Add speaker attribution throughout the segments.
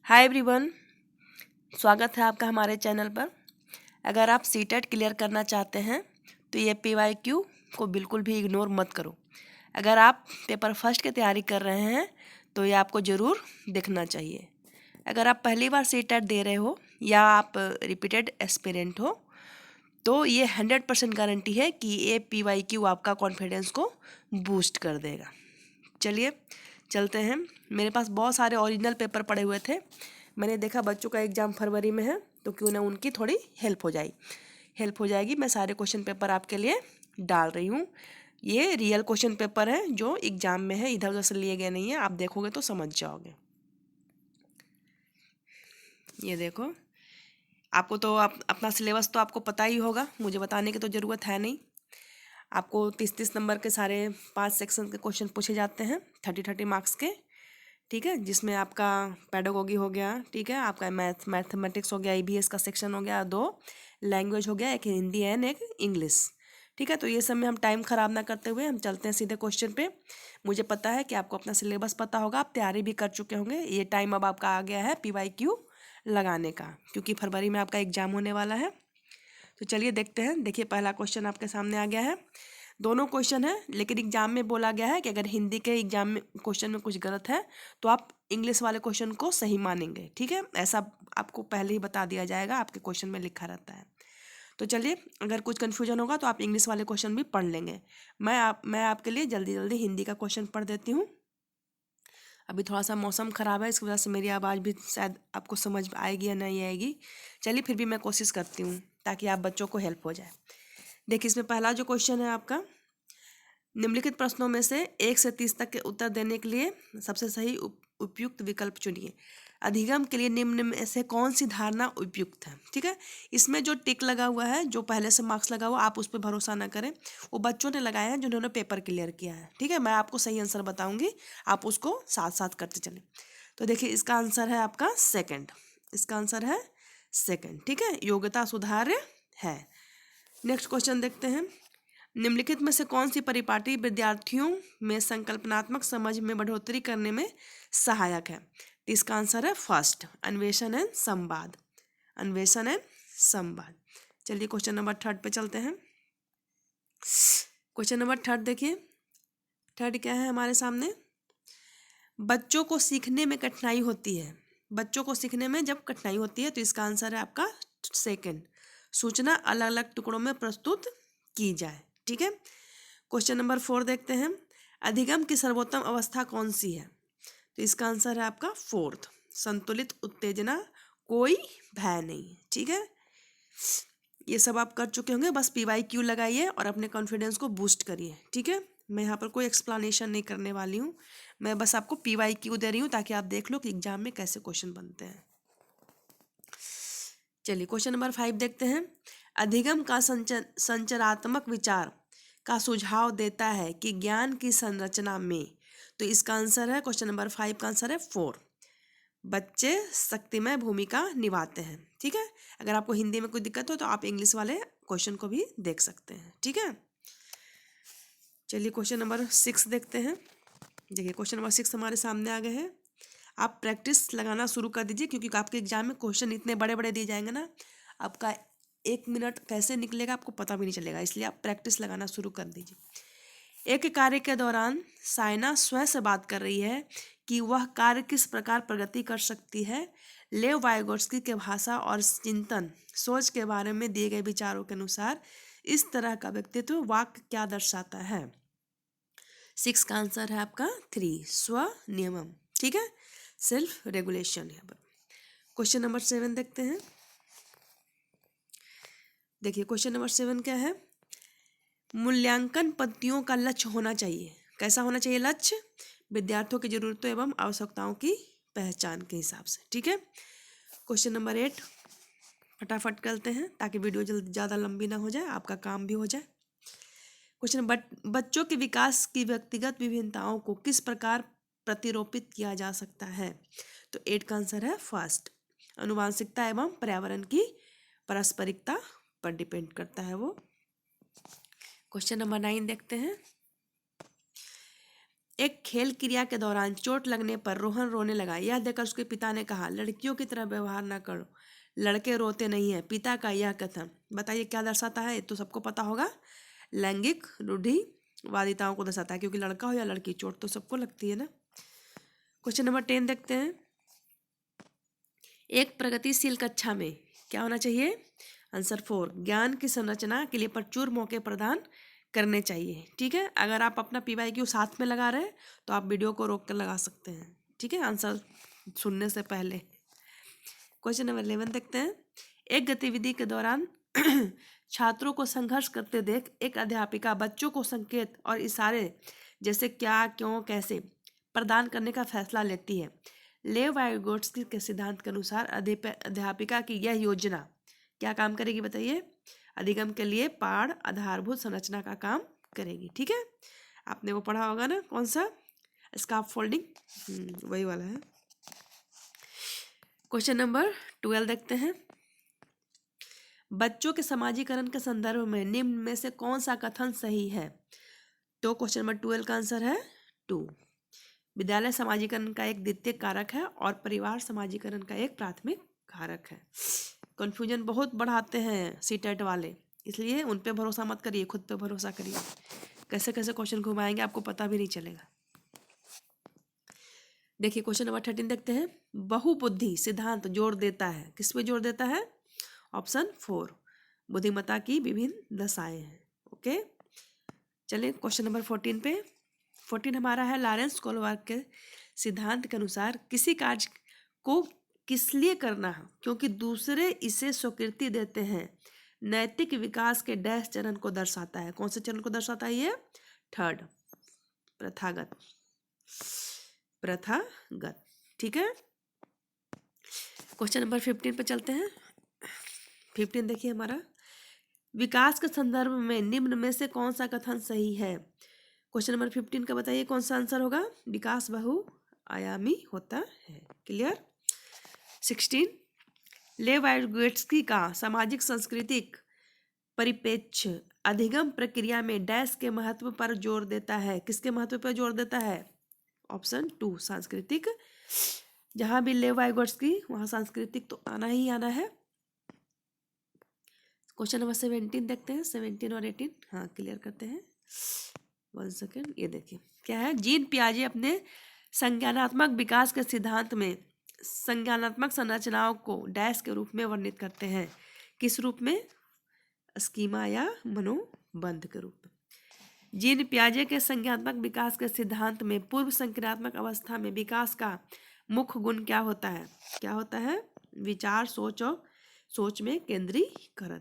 Speaker 1: Hi everyone, स्वागत है आपका हमारे चैनल पर। अगर आप सीटेट क्लियर करना चाहते हैं तो ये PYQ को बिल्कुल भी इग्नोर मत करो। अगर आप पेपर फर्स्ट की तैयारी कर रहे हैं तो ये आपको ज़रूर देखना चाहिए। अगर आप पहली बार सीटेट दे रहे हो या आप रिपीटेड एस्पिरेंट हो तो ये 100% गारंटी है कि ये PYQ आपका कॉन्फिडेंस को बूस्ट कर देगा। चलिए चलते हैं। मेरे पास बहुत सारे ओरिजिनल पेपर पड़े हुए थे। मैंने देखा बच्चों का एग्ज़ाम फरवरी में है तो क्यों ना उनकी थोड़ी हेल्प हो जाएगी। मैं सारे क्वेश्चन पेपर आपके लिए डाल रही हूँ। ये रियल क्वेश्चन पेपर है जो एग्ज़ाम में है, इधर उधर से लिए गए नहीं है। आप देखोगे तो समझ जाओगे। ये देखो, आपको तो अपना सिलेबस तो आपको पता ही होगा, मुझे बताने की तो ज़रूरत है नहीं। आपको 30-30 नंबर के सारे 5 सेक्शन के क्वेश्चन पूछे जाते हैं, 30-30 मार्क्स के। ठीक है, जिसमें आपका पेडागोगी हो गया, ठीक है, आपका मैथमेटिक्स हो गया, EVS का सेक्शन हो गया, 2 लैंग्वेज हो गया, एक हिंदी एंड एक इंग्लिश। ठीक है, तो ये सब में हम टाइम ख़राब ना करते हुए हम चलते हैं सीधे क्वेश्चन पे। मुझे पता है कि आपको अपना सिलेबस पता होगा, आप तैयारी भी कर चुके होंगे। ये टाइम अब आपका आ गया है PYQ लगाने का, क्योंकि फरवरी में आपका एग्ज़ाम होने वाला है। तो चलिए देखते हैं। देखिए, पहला क्वेश्चन आपके सामने आ गया है। दोनों क्वेश्चन है, लेकिन एग्जाम में बोला गया है कि अगर हिंदी के एग्जाम में क्वेश्चन में कुछ गलत है तो आप इंग्लिश वाले क्वेश्चन को सही मानेंगे। ठीक है, ऐसा आपको पहले ही बता दिया जाएगा, आपके क्वेश्चन में लिखा रहता है। तो चलिए, अगर कुछ कन्फ्यूजन होगा तो आप इंग्लिश वाले क्वेश्चन भी पढ़ लेंगे। मैं आपके लिए जल्दी जल्दी हिंदी का क्वेश्चन पढ़ देती हूँ। अभी थोड़ा सा मौसम ख़राब है, इसकी वजह से मेरी आवाज़ भी शायद आपको समझ आएगी या नहीं आएगी। चलिए, फिर भी मैं कोशिश करती हूँ ताकि आप बच्चों को हेल्प हो जाए। देखिए, इसमें पहला जो क्वेश्चन है आपका, निम्नलिखित प्रश्नों में से 1 से 30 तक के उत्तर देने के लिए सबसे सही उपयुक्त विकल्प चुनिए। अधिगम के लिए निम्न में से कौन सी धारणा उपयुक्त है। ठीक है, इसमें जो टिक लगा हुआ है, जो पहले से मार्क्स लगा हुआ, आप उस पर भरोसा ना करें। वो बच्चों ने लगाए हैं जिन्होंने पेपर क्लियर किया है। ठीक है, मैं आपको सही आंसर बताऊंगी, आप उसको साथ साथ करते चलें। तो देखिए, इसका आंसर है आपका सेकंड। इसका आंसर है सेकंड। ठीक है, योग्यता सुधार्य है। नेक्स्ट क्वेश्चन देखते हैं। निम्नलिखित में से कौन सी परिपाटी विद्यार्थियों में संकल्पनात्मक समझ में बढ़ोतरी करने में सहायक है। तो इसका आंसर है फर्स्ट, अन्वेषण एंड संवाद। अन्वेषण एंड संवाद। चलिए क्वेश्चन नंबर 3 पे चलते हैं। क्वेश्चन नंबर 3 देखिए, 3 क्या है हमारे सामने। बच्चों को सीखने में कठिनाई होती है। बच्चों को सीखने में जब कठिनाई होती है तो इसका आंसर है आपका सेकंड, सूचना अलग अलग टुकड़ों में प्रस्तुत की जाए। ठीक है, क्वेश्चन नंबर 4 देखते हैं। अधिगम की सर्वोत्तम अवस्था कौन सी है। तो इसका आंसर है आपका फोर्थ, संतुलित उत्तेजना, कोई भय नहीं। ठीक है, ये सब आप कर चुके होंगे। बस PYQ लगाइए और अपने कॉन्फिडेंस को बूस्ट करिए। ठीक है, मैं यहाँ पर कोई एक्सप्लेनेशन नहीं करने वाली हूँ, मैं बस आपको PYQ दे रही हूँ ताकि आप देख लो कि एग्जाम में कैसे क्वेश्चन बनते हैं। चलिए क्वेश्चन नंबर 5 देखते हैं। अधिगम का संचरात्मक विचार का सुझाव देता है कि ज्ञान की संरचना में। तो इसका आंसर है, क्वेश्चन नंबर 5 का आंसर है 4, बच्चे शक्तिमय भूमिका निभाते हैं। ठीक है, अगर आपको हिंदी में कोई दिक्कत हो तो आप इंग्लिश वाले क्वेश्चन को भी देख सकते हैं। ठीक है, चलिए क्वेश्चन नंबर 6 देखते हैं। देखिए, क्वेश्चन नंबर 6 हमारे सामने आ गए हैं। आप प्रैक्टिस लगाना शुरू कर दीजिए, क्योंकि आपके एग्जाम में क्वेश्चन इतने बड़े बड़े दिए जाएंगे ना, आपका 1 मिनट कैसे निकलेगा आपको पता भी नहीं चलेगा। इसलिए आप प्रैक्टिस लगाना शुरू कर दीजिए। एक कार्य के दौरान साइना स्वयं से बात कर रही है कि वह कार्य किस प्रकार प्रगति कर सकती है। लेव वाइगोट्स्की के भाषा और चिंतन सोच के बारे में दिए गए विचारों के अनुसार इस तरह का व्यक्तित्व वाक्य क्या दर्शाता है। 6 का आंसर है आपका 3, स्व नियमन। ठीक है, सेल्फ रेगुलेशन। यहाँ पर क्वेश्चन नंबर 7 देखते हैं। देखिए, क्वेश्चन नंबर 7 क्या है। मूल्यांकन पद्धतियों का लक्ष्य होना चाहिए। कैसा होना चाहिए लक्ष्य। विद्यार्थियों की जरूरतों एवं आवश्यकताओं की पहचान के हिसाब से। ठीक है, क्वेश्चन नंबर 8 फटाफट करते हैं ताकि वीडियो जल्दी ज़्यादा लंबी ना हो जाए, आपका काम भी हो जाए। क्वेश्चन, बच्चों के विकास की व्यक्तिगत विभिन्नताओं को किस प्रकार प्रतिरूपित किया जा सकता है। तो 8 का आंसर है फर्स्ट, अनुवांशिकता एवं पर्यावरण की पारस्परिकता पर डिपेंड करता है वो। क्वेश्चन नंबर 9 देखते हैं। एक खेल क्रिया के दौरान चोट लगने पर रोहन रोने लगा। यह देखकर उसके पिता ने कहा, लड़कियों की तरह व्यवहार न करो, लड़के रोते नहीं हैं। पिता का यह कथन बताइए क्या दर्शाता है? तो सबको पता होगा, लैंगिक रूढ़िवादिताओं को दर्शाता है, क्योंकि लड़का हो या लड़की चोट तो सबको लगती है ना। क्वेश्चन नंबर 10 देखते हैं। एक प्रगतिशील कक्षा में क्या होना चाहिए? आंसर 4, ज्ञान की संरचना के लिए प्रचुर मौके प्रदान करने चाहिए। ठीक है, अगर आप अपना PYQ साथ में लगा रहे हैं तो आप वीडियो को रोक कर लगा सकते हैं। ठीक है, आंसर सुनने से पहले। क्वेश्चन नंबर 11 देखते हैं। एक गतिविधि के दौरान छात्रों को संघर्ष करते देख एक अध्यापिका बच्चों को संकेत और इशारे जैसे क्या, क्यों, कैसे प्रदान करने का फैसला लेती है। लेव वाइगोट्स्की के सिद्धांत के अनुसार अध्यापिका की यह योजना क्या काम करेगी? बताइए। अधिगम के लिए पाढ़ आधारभूत संरचना का काम करेगी। ठीक है, आपने वो पढ़ा होगा ना, कौन सा? स्कार्फ फोल्डिंग, वही वाला है। क्वेश्चन नंबर 12 देखते हैं। बच्चों के समाजीकरण के संदर्भ में निम्न में से कौन सा कथन सही है? तो क्वेश्चन नंबर 12 का आंसर है 2। विद्यालय समाजीकरण का एक द्वितीयक कारक है और परिवार समाजीकरण का एक प्राथमिक कारक है। कंफ्यूजन बहुत बढ़ाते हैं सीटेट वाले, इसलिए उन पे भरोसा मत करिए, खुद पे भरोसा करिए। कैसे कैसे क्वेश्चन घुमाएंगे आपको पता भी नहीं चलेगा। देखिए क्वेश्चन नंबर 13 देखते हैं। बहुबुद्धि सिद्धांत जोर देता है, किस पे जोर देता है? ऑप्शन 4, बुद्धिमत्ता की विभिन्न दशाएं हैं। ओके, चलिए क्वेश्चन नंबर 14 पे। 14 हमारा है, लॉरेंस कोलवर्क के सिद्धांत के अनुसार किसी कार्य को किस लिए करना है क्योंकि दूसरे इसे स्वीकृति देते हैं, नैतिक विकास के डैश चरण को दर्शाता है। कौन से चरण को दर्शाता है ये? 3rd, प्रथागत। ठीक है, क्वेश्चन नंबर 15 पे चलते हैं। 15 देखिए हमारा, विकास के संदर्भ में निम्न में से कौन सा कथन सही है? क्वेश्चन नंबर 15 का बताइए कौन सा आंसर होगा? विकास बहुआयामी होता है। क्लियर। 16, लेव वाइगोट्स्की का सामाजिक सांस्कृतिक परिप्रेक्ष्य अधिगम प्रक्रिया में डैश के महत्व पर जोर देता है। किसके महत्व पर जोर देता है? ऑप्शन 2, सांस्कृतिक। जहां भी लेव वाइगोट्स्की वहां सांस्कृतिक तो आना ही आना है। क्वेश्चन नंबर 17 देखते हैं। 17 और 18 हाँ क्लियर करते हैं। 1 सेकेंड, ये देखिए क्या है। जीन पियाजे अपने संज्ञानात्मक विकास के सिद्धांत में संज्ञानात्मक संरचनाओं को डैश के रूप में वर्णित करते हैं। किस रूप में? स्कीमा या मनोबंध के रूप में। जीन पियाजे के संज्ञानात्मक विकास के सिद्धांत में पूर्व संक्रियात्मक अवस्था में विकास का मुख्य गुण क्या होता है? क्या होता है? विचार, सोच और सोच में केंद्रीकरण।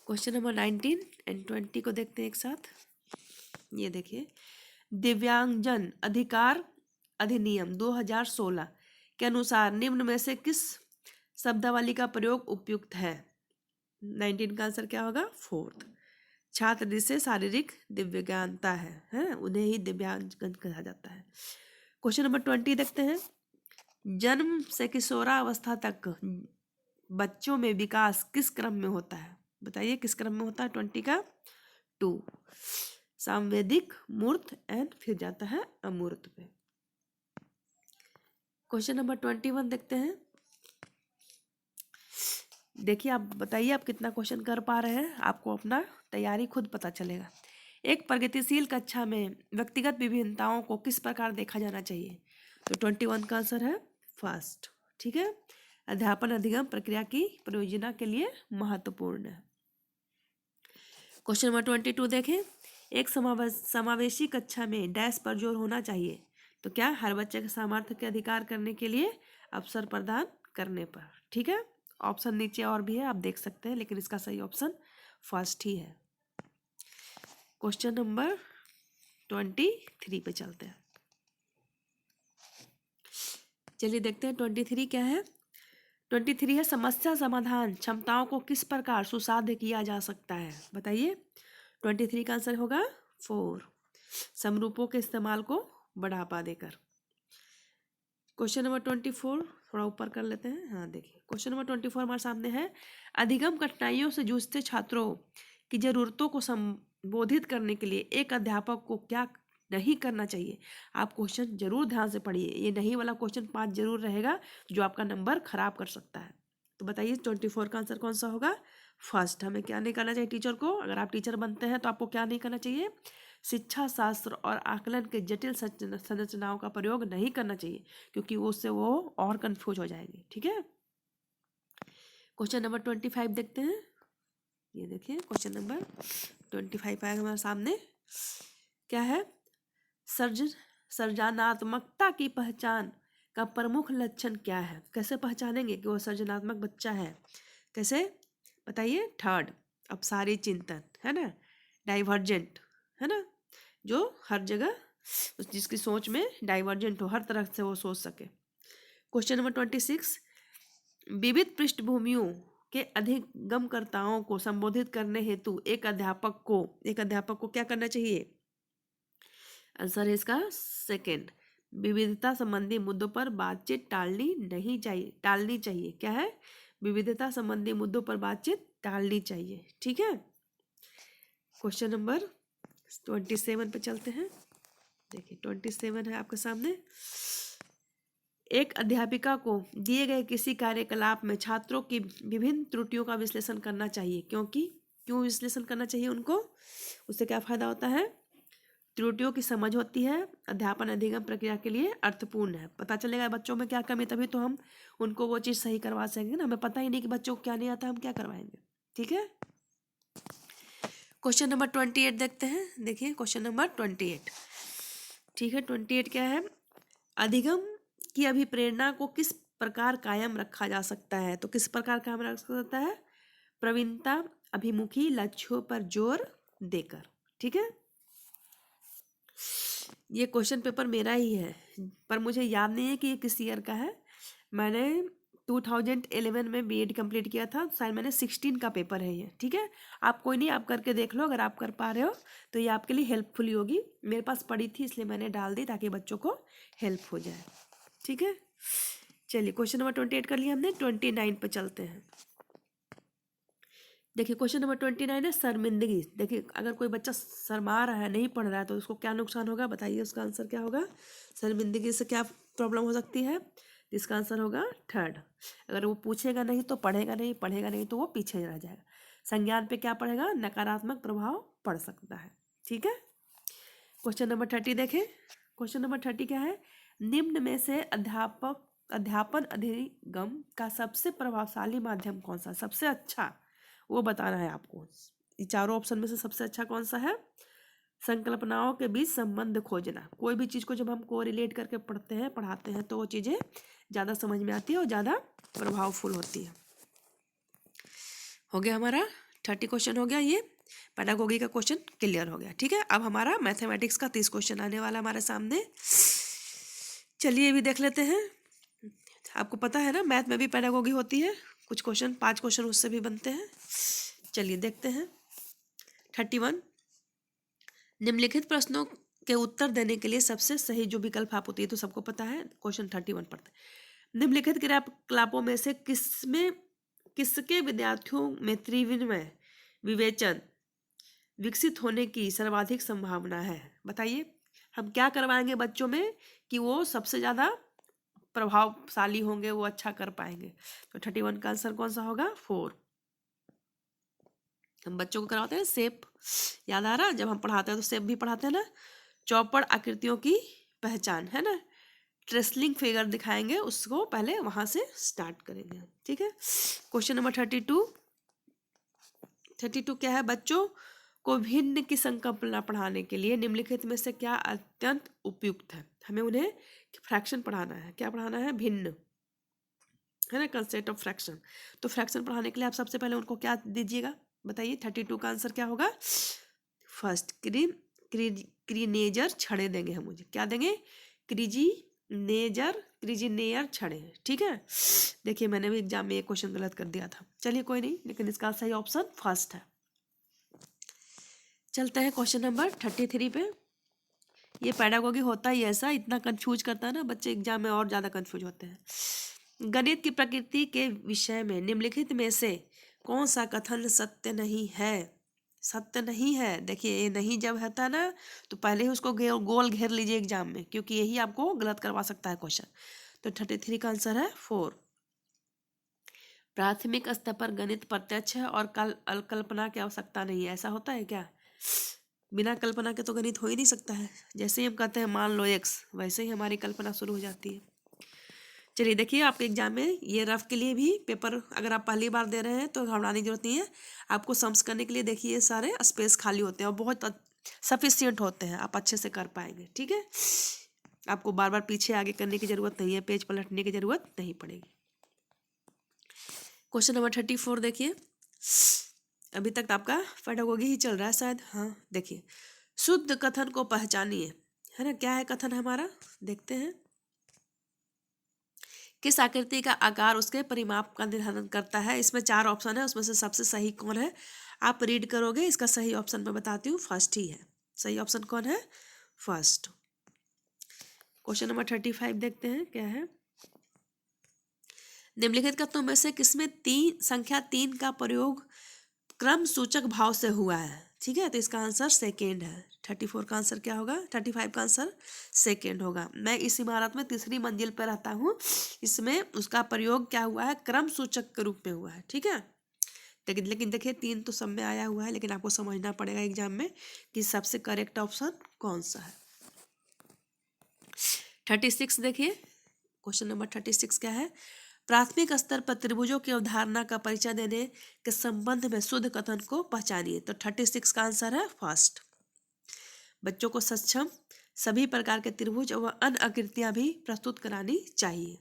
Speaker 1: क्वेश्चन नंबर 19 एंड 20 को देखते हैं एक साथ। ये देखिए, दिव्यांगजन अधिकार अधिनियम 2016 के अनुसार निम्न में से किस शब्दावली का प्रयोग उपयुक्त है? 19 का आंसर क्या होगा? 4th, छात्र जिसे शारीरिक दिव्यांगता है उन्हें ही दिव्यांगजन कहा जाता है। क्वेश्चन नंबर 20 देखते हैं। जन्म से किशोरावस्था तक बच्चों में विकास किस क्रम में होता है? बताइए किस क्रम में होता है? 20 का 2, सांवेदिक, मूर्त एंड फिर जाता है अमूर्त पे। क्वेश्चन नंबर 21 देखते हैं। देखिए आप बताइए आप कितना क्वेश्चन कर पा रहे हैं, आपको अपना तैयारी खुद पता चलेगा। एक प्रगतिशील कक्षा में व्यक्तिगत विभिन्नताओं को किस प्रकार देखा जाना चाहिए? तो 21 का आंसर है 1st। ठीक है, अध्यापन अधिगम प्रक्रिया की प्रयोजना के लिए महत्वपूर्ण है। क्वेश्चन नंबर 22 देखें। एक समावेशी कक्षा में डैश पर जोर होना चाहिए, तो क्या? हर बच्चे के सामर्थ्य के अधिकार करने के लिए अवसर प्रदान करने पर। ठीक है, ऑप्शन नीचे और भी है आप देख सकते हैं, लेकिन इसका सही ऑप्शन 1st ही है। क्वेश्चन नंबर 23 पे चलते हैं। चलिए देखते हैं 23 क्या है। 23 है, समस्या समाधान क्षमताओं को किस प्रकार सुसाध्य किया जा सकता है? बताइए। 23 का आंसर होगा 4, समरूपों के इस्तेमाल को बढ़ावा देकर। क्वेश्चन नंबर 24 थोड़ा ऊपर कर लेते हैं। हाँ देखिए, क्वेश्चन नंबर 24 हमारे सामने है। अधिगम कठिनाइयों से जूझते छात्रों कि जरूरतों को संबोधित करने के लिए एक अध्यापक को क्या नहीं करना चाहिए। आप क्वेश्चन जरूर ध्यान से पढ़िए, ये नहीं वाला क्वेश्चन 5 जरूर रहेगा जो आपका नंबर खराब कर सकता है। तो बताइए 24 का आंसर कौन सा होगा। फर्स्ट, हमें क्या नहीं करना चाहिए टीचर को। अगर आप टीचर बनते हैं तो आपको क्या नहीं करना चाहिए, शिक्षा शास्त्र और आकलन के जटिल संरचनाओं का प्रयोग नहीं करना चाहिए, क्योंकि उससे वो और कंफ्यूज हो जाएंगे। ठीक है, क्वेश्चन नंबर 25 देखते हैं। ये देखिए क्वेश्चन नंबर 25 आएगा हमारे सामने। क्या है, सृजनात्मकता की पहचान का प्रमुख लक्षण क्या है। कैसे पहचानेंगे कि वो सृजनात्मक बच्चा है, कैसे बताइए। थर्ड, अपसारी चिंतन, है ना, डाइवर्जेंट, है ना, जो हर जगह जिसकी सोच में डाइवर्जेंट हो, हर तरह से वो सोच सके। क्वेश्चन नंबर 26, विविध पृष्ठभूमियों के अधिगमकर्ताओं को संबोधित करने हेतु एक अध्यापक को क्या करना चाहिए। आंसर है इसका सेकंड, विविधता संबंधी मुद्दों पर बातचीत टालनी चाहिए। क्या है, विविधता संबंधी मुद्दों पर बातचीत टालनी चाहिए। ठीक है, क्वेश्चन नंबर 27 पे चलते हैं। देखिए 27 है आपके सामने। एक अध्यापिका को दिए गए किसी कार्यकलाप में छात्रों की विभिन्न त्रुटियों का विश्लेषण करना चाहिए। क्यों विश्लेषण करना चाहिए उनको, उससे क्या फायदा होता है। त्रुटियों की समझ होती है, अध्यापन अधिगम प्रक्रिया के लिए अर्थपूर्ण है। पता चलेगा बच्चों में क्या कमी, तभी तो हम उनको वो चीज़ सही करवा सकेंगे ना। हमें पता ही नहीं कि बच्चों को क्या नहीं आता, हम क्या करवाएंगे। ठीक है, क्वेश्चन नंबर 28 देखते हैं। देखिए क्वेश्चन नंबर 28। ठीक है, 28 क्या है, अधिगम की अभिप्रेरणा को किस प्रकार कायम रखा जा सकता है। तो किस प्रकार कायम रख सकता है, प्रवीणता अभिमुखी लक्ष्यों पर जोर देकर। ठीक है, ये क्वेश्चन पेपर मेरा ही है, पर मुझे याद नहीं है कि ये किस ईयर का है। मैंने 2011 में बीएड कंप्लीट किया था, शायद मैंने 16 का पेपर है ये। ठीक है, आप कोई नहीं, आप करके देख लो, अगर आप कर पा रहे हो तो ये आपके लिए हेल्पफुल होगी। मेरे पास पड़ी थी इसलिए मैंने डाल दी ताकि बच्चों को हेल्प हो जाए। ठीक है, चलिए क्वेश्चन नंबर 28 कर लिया हमने। 29 पे चलते हैं। देखिए क्वेश्चन नंबर 29 है शर्मिंदगी। देखिए अगर कोई बच्चा शर्मा रहा है, नहीं पढ़ रहा है, तो उसको क्या नुकसान होगा, बताइए उसका आंसर क्या होगा। शर्मिंदगी से क्या प्रॉब्लम हो सकती है, इसका आंसर होगा थर्ड। अगर वो पूछेगा नहीं तो पढ़ेगा नहीं तो वो पीछे रह जाएगा। संज्ञान पे क्या पड़ेगा, नकारात्मक प्रभाव पड़ सकता है। ठीक है, क्वेश्चन नंबर 30 देखें। क्वेश्चन नंबर 30 क्या है, निम्न में से अध्यापन अधिगम का सबसे प्रभावशाली माध्यम कौन सा, सबसे अच्छा वो बताना है आपको। ये चारों ऑप्शन में से सबसे अच्छा कौन सा है, संकल्पनाओं के बीच संबंध खोजना। कोई भी चीज़ को जब हम को रिलेट करके पढ़ाते हैं तो वो चीज़ें ज़्यादा समझ में आती है और ज़्यादा प्रभावफुल होती है। हो गया हमारा 30 क्वेश्चन हो गया, ये पेडागोगी का क्वेश्चन क्लियर हो गया। ठीक है, अब हमारा मैथमेटिक्स का 30 क्वेश्चन आने वाला हमारे सामने। चलिए ये भी देख लेते हैं। आपको पता है ना मैथ में भी पेडागोगी होती है, कुछ क्वेश्चन 5 क्वेश्चन उससे भी बनते हैं। चलिए देखते हैं। 31, निम्नलिखित प्रश्नों के उत्तर देने के लिए सबसे सही जो विकल्प आप होती है तो सबको पता है। क्वेश्चन 31 पढ़ते हैं। निम्नलिखित क्रियाकलापों में से किसके विद्यार्थियों में त्रिविमय विवेचन विकसित होने की सर्वाधिक संभावना है। बताइए हम क्या करवाएंगे बच्चों में कि वो सबसे ज़्यादा प्रभावशाली होंगे, वो अच्छा कर पाएंगे। तो 31 का आंसर कौन सा होगा, 4। हम बच्चों को कराते हैं शेप, याद आ रहा, जब हम पढ़ाते हैं तो शेप भी पढ़ाते हैं ना। चौपड़ आकृतियों की पहचान, है ना, ट्रेसलिंग फिगर दिखाएंगे, उसको पहले वहां से स्टार्ट करेंगे। ठीक है, क्वेश्चन नंबर 32 क्या है, बच्चों को भिन्न की संकल्पना पढ़ाने के लिए निम्नलिखित में से क्या अत्यंत उपयुक्त है। हमें उन्हें फ्रैक्शन पढ़ाना है, क्या पढ़ाना है, भिन्न, है ना, कंसेप्ट ऑफ फ्रैक्शन। तो फ्रैक्शन पढ़ाने के लिए आप सबसे पहले उनको क्या दीजिएगा, बताइए। 32 का आंसर क्या होगा, फर्स्ट क्रीनेजर छड़े देंगे हम, मुझे क्या देंगे, क्रीजिनेयर छड़े। ठीक है, देखिए मैंने भी एग्जाम में एक क्वेश्चन गलत कर दिया था, चलिए कोई नहीं, लेकिन इसका सही ऑप्शन फर्स्ट है। चलते हैं क्वेश्चन नंबर 33 पे। ये पेडागोगी होता ही ऐसा, इतना कंफ्यूज करता है ना बच्चे, एग्जाम में और ज़्यादा कंफ्यूज होते हैं। गणित की प्रकृति के विषय में निम्नलिखित में से कौन सा कथन सत्य नहीं है। सत्य नहीं है। देखिए ये नहीं जब रहता है ना तो पहले ही उसको गोल घेर लीजिए एग्जाम में, क्योंकि यही आपको गलत करवा सकता है क्वेश्चन। तो 33 का आंसर है 4। प्राथमिक स्तर पर गणित प्रत्यक्ष है और कल्पना की आवश्यकता नहीं है। ऐसा होता है क्या? बिना कल्पना के तो गणित हो ही नहीं सकता है। जैसे ही हम कहते हैं मान लो x, वैसे ही हमारी कल्पना शुरू हो जाती है। चलिए देखिए आपके एग्जाम में ये रफ के लिए भी पेपर अगर आप पहली बार दे रहे हैं तो घबराने की जरूरत नहीं है। आपको सम्स करने के लिए देखिए ये सारे स्पेस खाली होते हैं और बहुत सफिशियंट होते हैं, आप अच्छे से कर पाएंगे। ठीक है, आपको बार बार पीछे आगे करने की जरूरत नहीं है, पेज पलटने की जरूरत नहीं पड़ेगी। क्वेश्चन नंबर 34 देखिए, अभी तक आपका पेडागोगी ही चल रहा है शायद। हाँ देखिए, शुद्ध कथन को पहचानिए, है ना। क्या है कथन हमारा, देखते हैं। किस आकृति का आकार उसके परिमाप का निर्धारण करता है। इसमें 4 ऑप्शन है, उसमें से सबसे सही कौन है आप रीड करोगे। इसका सही ऑप्शन मैं बताती हूँ, फर्स्ट ही है। सही ऑप्शन कौन है, फर्स्ट। क्वेश्चन नंबर 35 देखते हैं क्या है। निम्नलिखित कथनों में से किसमें संख्या 3 का प्रयोग क्रम सूचक भाव से हुआ है। ठीक है, तो इसका आंसर सेकेंड है। 34 का आंसर क्या होगा, 35 का आंसर सेकेंड होगा। मैं इस इमारत में 3री मंजिल पर रहता हूँ, इसमें उसका प्रयोग क्या हुआ है, क्रम सूचक के रूप में हुआ है। ठीक है, लेकिन देखिए 3 तो सब में आया हुआ है, लेकिन आपको समझना पड़ेगा एग्जाम में कि सबसे करेक्ट ऑप्शन कौन सा है। 36 देखिए, क्वेश्चन नंबर 36 क्या है। प्राथमिक स्तर पर त्रिभुजों की अवधारणा का परिचय देने के संबंध में शुद्ध कथन को पहचानिए। तो 36 का आंसर है फर्स्ट। बच्चों को सक्षम सभी प्रकार के त्रिभुज व अन्य आकृतियां भी प्रस्तुत करानी चाहिए।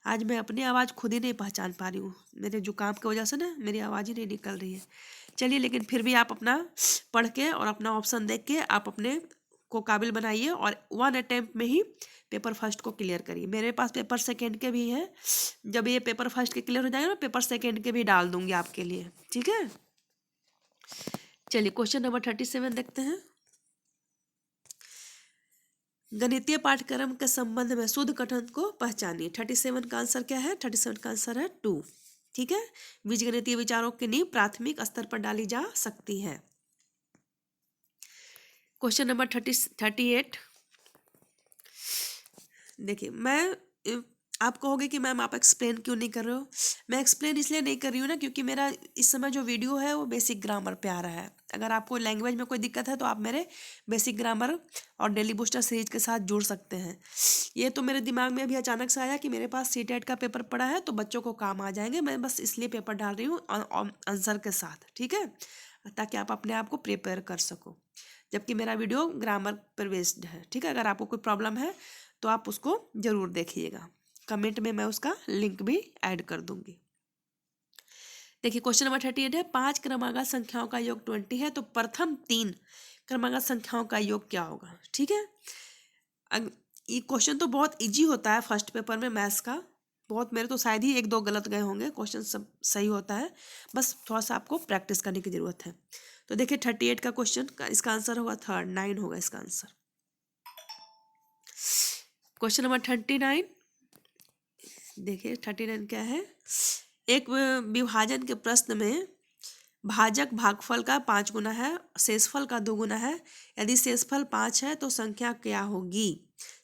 Speaker 1: आज मैं अपनी आवाज़ खुद ही नहीं पहचान पा रही हूँ, मेरे जुकाम की वजह से ना मेरी आवाज़ ही नहीं निकल रही है। चलिए, लेकिन फिर भी आप अपना पढ़ के और अपना ऑप्शन देख के आप अपने को काबिल बनाइए और 1 अटेम्प्ट में ही पेपर फर्स्ट को क्लियर करिए। मेरे पास पेपर सेकंड के भी है, जब ये पेपर फर्स्ट के क्लियर हो जाएगा ना, पेपर सेकंड के भी डाल दूंगी आपके लिए। ठीक है, चलिए क्वेश्चन नंबर 37 देखते हैं। गणितीय पाठ्यक्रम के संबंध में शुद्ध कथन को पहचानिए। 37 का आंसर क्या है, 37 का आंसर है 2। ठीक है, बीजगणितीय विचारों की नींव प्राथमिक स्तर पर डाली जा सकती है। क्वेश्चन नंबर 38 देखिए, आप कहोगे कि मैम आप एक्सप्लेन क्यों नहीं कर रहे हो। मैं एक्सप्लेन इसलिए नहीं कर रही हूँ ना, क्योंकि मेरा इस समय जो वीडियो है वो बेसिक ग्रामर पे आ रहा है। अगर आपको लैंग्वेज में कोई दिक्कत है तो आप मेरे बेसिक ग्रामर और डेली बूस्टर सीरीज के साथ जुड़ सकते हैं। ये तो मेरे दिमाग में अभी अचानक से आया कि मेरे पास सीटेट का पेपर पड़ा है तो बच्चों को काम आ जाएंगे, मैं बस इसलिए पेपर डाल रही हूँ आंसर के साथ। ठीक है, ताकि आप अपने आप को प्रिपेयर कर सको, जबकि मेरा वीडियो ग्रामर पर बेस्ड है। ठीक है, अगर आपको कोई प्रॉब्लम है तो आप उसको ज़रूर देखिएगा, कमेंट में मैं उसका लिंक भी ऐड कर दूंगी। देखिए क्वेश्चन नंबर 38 है। 5 क्रमागत संख्याओं का योग 20 है, तो प्रथम 3 क्रमागत संख्याओं का योग क्या होगा। ठीक है, ये क्वेश्चन तो बहुत इजी होता है फर्स्ट पेपर में मैथ्स का, बहुत, मेरे तो शायद ही 1-2 गलत गए होंगे, क्वेश्चन सब सही होता है, बस थोड़ा सा आपको प्रैक्टिस करने की जरूरत है। तो देखिए 38 का क्वेश्चन का इसका आंसर होगा 3, 9 होगा इसका आंसर। क्वेश्चन नंबर 39 देखिए, 39 क्या है। एक विभाजन के प्रश्न में भाजक भागफल का 5 गुना है, शेषफल का 2 गुना है। यदि शेषफल 5 है तो संख्या क्या होगी,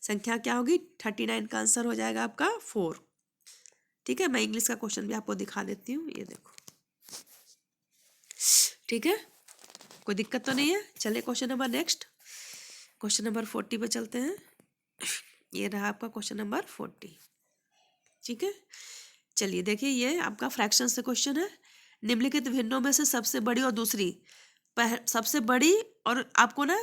Speaker 1: संख्या क्या होगी। 39 का आंसर हो जाएगा आपका 4। ठीक है, मैं इंग्लिश का क्वेश्चन भी आपको दिखा देती हूँ, ये देखो। ठीक है, कोई दिक्कत तो नहीं है। चलिए question number next, question number 40 पे चलते हैं। ये रहा आपका क्वेश्चन नंबर 40। ठीक है, चलिए देखिए, ये आपका फ्रैक्शन से क्वेश्चन है। निम्नलिखित भिन्नों में से सबसे बड़ी और दूसरी, सबसे बड़ी और आपको ना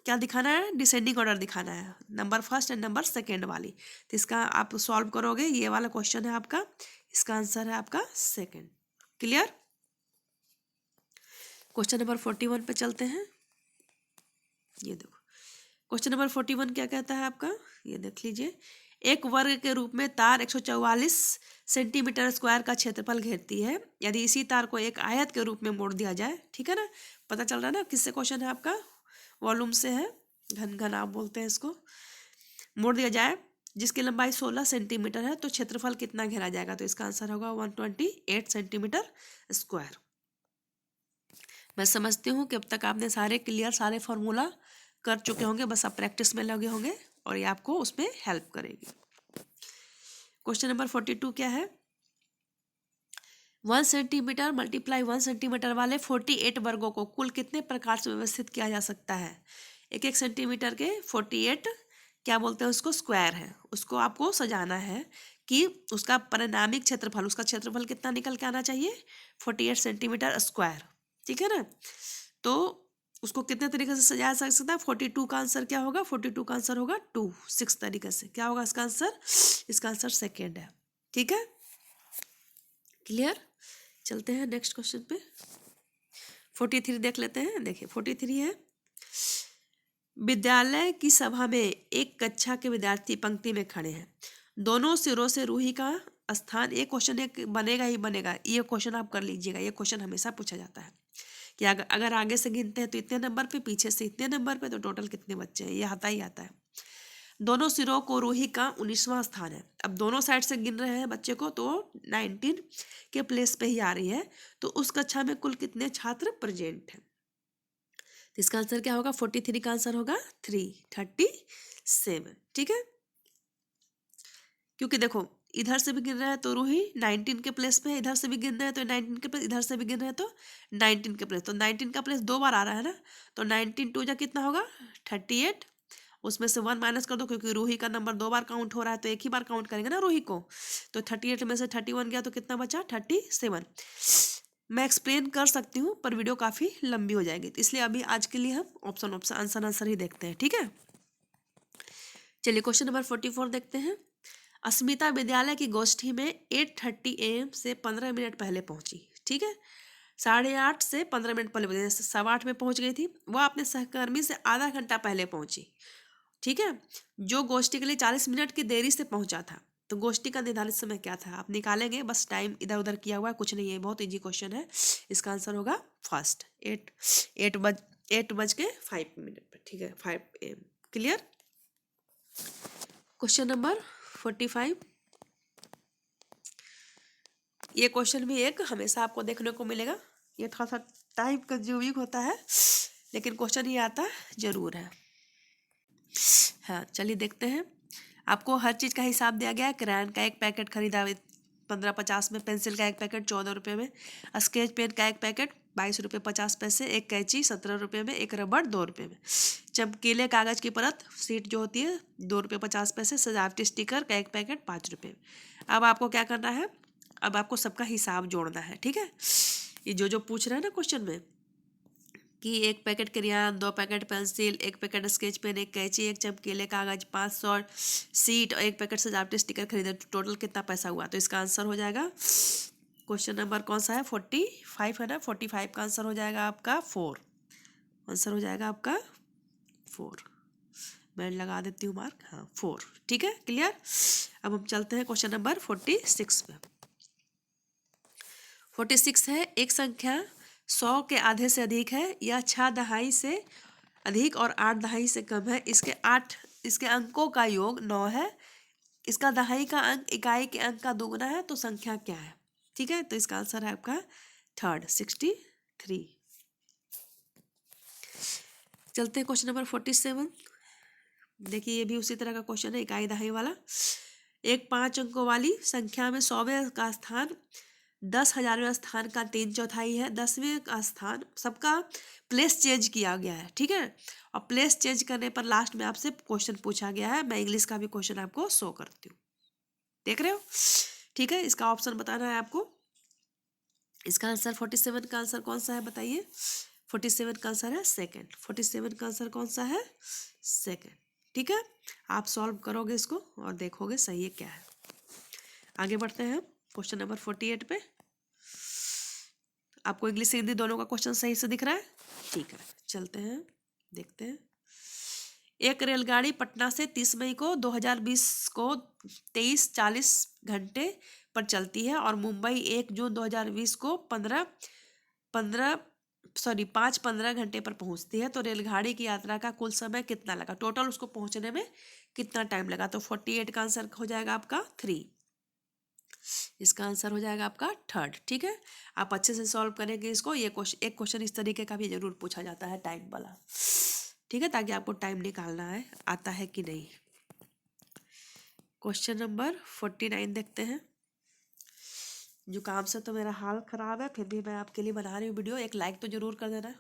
Speaker 1: क्या दिखाना है, डिसेंडिंग ऑर्डर दिखाना है, number first and number second वाली। तो इसका आप सॉल्व करोगे, ये वाला क्वेश्चन है आपका, इसका आंसर है आपका सेकेंड। क्लियर। क्वेश्चन नंबर 41 पे चलते हैं। ये देखो क्वेश्चन नंबर 41 क्या कहता है आपका, ये देख लीजिए। एक वर्ग के रूप में तार 144 सेंटीमीटर स्क्वायर का क्षेत्रफल घेरती है। यदि इसी तार को एक आयत के रूप में मोड़ दिया जाए, ठीक है ना, पता चल रहा है ना किससे क्वेश्चन है आपका, वॉल्यूम से है, घन आप बोलते हैं इसको। मोड़ दिया जाए जिसकी लंबाई 16 सेंटीमीटर है तो क्षेत्रफल कितना घेरा जाएगा। तो इसका आंसर होगा 128 सेंटीमीटर स्क्वायर। मैं समझती हूँ कि अब तक आपने सारे क्लियर सारे फॉर्मूला कर चुके होंगे, बस आप प्रैक्टिस में लगे होंगे और ये आपको उसमें हेल्प करेगी। क्वेश्चन नंबर 42 क्या है? 1 सेंटीमीटर मल्टीप्लाई 1 सेंटीमीटर वाले 48 वर्गों को कुल कितने प्रकार से व्यवस्थित किया जा सकता है? एक एक सेंटीमीटर के 48 क्या बोलते हैं उसको, स्क्वायर है, उसको आपको सजाना है कि उसका परिणामिक क्षेत्रफल, उसका क्षेत्रफल कितना निकल के आना चाहिए, 48 सेंटीमीटर स्क्वायर, ठीक है ना। तो उसको कितने तरीके से सजाया जा सकता है? 42 का आंसर क्या होगा? 42 का आंसर होगा 2, 6 तरीके से। क्या होगा इसका आंसर? इसका आंसर सेकेंड है, ठीक है, क्लियर। चलते हैं नेक्स्ट क्वेश्चन पे। 43 देख लेते हैं। देखिए 43 है, विद्यालय की सभा में एक कक्षा के विद्यार्थी पंक्ति में खड़े हैं, दोनों सिरों से रूही का स्थान, एक क्वेश्चन एक बनेगा ही बनेगा, ये क्वेश्चन आप कर लीजिएगा, ये क्वेश्चन हमेशा पूछा जाता है कि अगर आगे से गिनते हैं तो इतने नंबर पे, पीछे से इतने नंबर पे, तो टोटल कितने बच्चे हैं, ये आता ही आता है। दोनों सिरों को रूही का 19वां स्थान है। अब दोनों साइड से गिन रहे हैं बच्चे को, तो 19 के प्लेस पे ही आ रही है, तो उस कक्षा में कुल कितने छात्र प्रेजेंट हैं? तो इसका आंसर क्या होगा? 43 का आंसर होगा 37, ठीक है। क्योंकि देखो इधर से भी गिन रहा है तो रूही 19 के प्लेस पे है, इधर से भी गिन रहे हैं तो 19 के प्लेस, इधर से भी गिन रहे हैं तो 19 के प्लेस, तो 19 का प्लेस 2 बार आ रहा है ना, तो 19 2 जा कितना होगा? 38, उसमें से 1 माइनस कर दो, क्योंकि रूही का नंबर 2 बार काउंट हो रहा है तो एक ही बार काउंट करेंगे ना रूही को, तो 38 में से 31 गया तो कितना बचा? 37। मैं एक्सप्लेन कर सकती हूँ पर वीडियो काफ़ी लंबी हो जाएगी, तो इसलिए अभी आज के लिए हम ऑप्शन आंसर ही देखते हैं, ठीक है। चलिए क्वेश्चन नंबर 44 देखते हैं। अस्मिता विद्यालय की गोष्ठी में 8:30 AM से 15 मिनट पहले पहुंची, ठीक है। 8:30 से 15 मिनट पहले, 8:15 में पहुंच गई थी, वह अपने सहकर्मी से आधा घंटा पहले पहुंची, ठीक है, जो गोष्ठी के लिए 40 मिनट की देरी से पहुंचा था। तो गोष्ठी का निर्धारित समय क्या था? आप निकालेंगे, बस टाइम इधर उधर किया हुआ है, कुछ नहीं है, बहुत इजी क्वेश्चन है। इसका आंसर होगा फर्स्ट, 8:05 पर, ठीक है, 5 AM, क्लियर। क्वेश्चन नंबर 45, ये क्वेश्चन भी एक हमेशा आपको देखने को मिलेगा, ये थोड़ा सा टाइम कंज्यूमिंग होता है, लेकिन क्वेश्चन ये आता जरूर है। हाँ चलिए देखते हैं। आपको हर चीज़ का हिसाब दिया गया है। क्रेयन का एक पैकेट खरीदा 15.50 में, पेंसिल का एक पैकेट 14 रुपये में, स्केच पेन का एक पैकेट 22 रुपये 50 पैसे, एक कैंची 17 रुपये में, एक रबड़ 2 रुपये में, चमकीले कागज़ की परत सीट जो होती है 2 रुपये 50 पैसे, सजावटी स्टिकर का एक पैकेट 5 रुपये में। अब आपको क्या करना है? अब आपको सबका हिसाब जोड़ना है, ठीक है। ये जो पूछ रहे हैं ना क्वेश्चन में कि एक पैकेट क्रेयन, 2 पैकेट पेंसिल, एक पैकेट स्केच पेन, एक कैंची, एक चमकीले कागज, 500 सीट और एक पैकेट सजावटी स्टिकर खरीदे, तो टोटल कितना पैसा हुआ? तो इसका आंसर हो जाएगा, क्वेश्चन नंबर कौन सा है? 45 है ना, 45 का आंसर हो जाएगा आपका 4, आंसर हो जाएगा आपका 4। मैं लगा देती हूँ मार्क, हाँ 4, ठीक है, क्लियर। अब हम चलते हैं क्वेश्चन नंबर 46 पे। 46 है, एक संख्या 100 के आधे से अधिक है, यह 6 दहाई से अधिक और 8 दहाई से कम है, इसके अंकों का योग 9 है, इसका दहाई का अंक इकाई के अंक का दोगुना है, तो संख्या क्या है? ठीक है, तो इसका आंसर है आपका थर्ड, 63। चलते हैं क्वेश्चन नंबर 47। देखिए ये भी उसी तरह का क्वेश्चन है, इकाई दहाई वाला। एक 5 अंकों वाली संख्या में 100वें का स्थान 10,000वें स्थान का 3/4 है, 10वें का स्थान सबका प्लेस चेंज किया गया है, ठीक है। और प्लेस चेंज करने पर लास्ट में आपसे क्वेश्चन पूछा गया है। मैं इंग्लिश का भी क्वेश्चन आपको शो करती हूँ, देख रहे हो, ठीक है। इसका ऑप्शन बताना है आपको। इसका आंसर 47 का आंसर कौन सा है बताइए? 47 का आंसर है सेकंड, 47 का आंसर कौन सा है? सेकंड, ठीक है। आप सॉल्व करोगे इसको और देखोगे सही है क्या है। आगे बढ़ते हैं क्वेश्चन नंबर 48 पे। आपको इंग्लिश हिंदी दोनों का क्वेश्चन सही से दिख रहा है? ठीक है, चलते हैं देखते हैं। एक रेलगाड़ी पटना से 30 मई को 2020 को 23:40 घंटे पर चलती है और मुंबई 1 जून 2020 को 5:15 घंटे पर पहुंचती है। तो रेलगाड़ी की यात्रा का कुल समय कितना लगा? टोटल उसको पहुंचने में कितना टाइम लगा? तो 48 का आंसर हो जाएगा आपका 3। इसका आंसर हो जाएगा आपका थर्ड। ठीक है, आप अच्छे से सॉल्व करेंगे इसको। ये क्वेश्चन, एक क्वेश्चन इस तरीके का भी जरूर पूछा जाता है टाइम वाला। ठीक है, ताकि आपको टाइम निकालना है आता है कि नहीं। क्वेश्चन नंबर 49 देखते हैं। जुकाम से तो मेरा हाल खराब है, फिर भी मैं आपके लिए बना रही हूँ वीडियो। एक लाइक तो जरूर कर देना।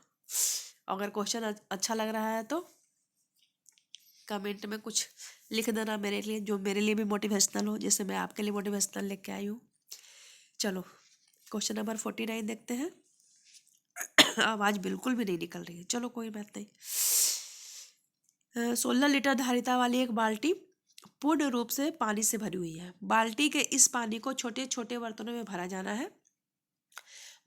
Speaker 1: अगर क्वेश्चन अच्छा लग रहा है तो कमेंट में कुछ लिख देना मेरे लिए, जो मेरे लिए भी मोटिवेशनल हो, जैसे मैं आपके लिए मोटिवेशनल लेके आई हूँ। चलो क्वेश्चन नंबर 49 देखते हैं। आवाज़ बिल्कुल भी नहीं निकल रही है, चलो कोई बात नहीं। 16 लीटर धारिता वाली एक बाल्टी पूर्ण रूप से पानी से भरी हुई है। बाल्टी के इस पानी को छोटे छोटे बर्तनों में भरा जाना है।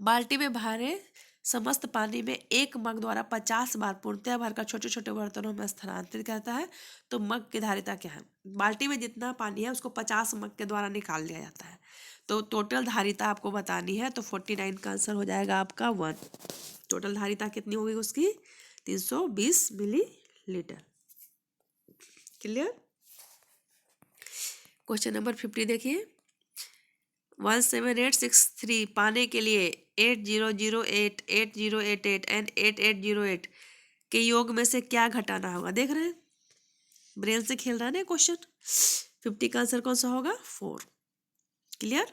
Speaker 1: बाल्टी में भरे समस्त पानी में एक मग द्वारा 50 बार पूर्णतः भरकर छोटे छोटे बर्तनों में स्थानांतरित करता है। तो मग की धारिता क्या है? बाल्टी में जितना पानी है उसको 50 मग के द्वारा निकाल लिया जाता है। तो टोटल धारिता आपको बतानी है, तो 49 का आंसर हो जाएगा आपका 1। टोटल धारिता कितनी होगी उसकी? 320 मिलीलीटर। क्लियर? क्वेश्चन नंबर 50 देखिए। 17863 पाने के लिए 8008, 8088 एंड 8808 के योग में से क्या घटाना होगा? देख रहे हैं, ब्रेन से खेल रहा है ना क्वेश्चन। 50 का आंसर कौन सा होगा? 4। क्लियर?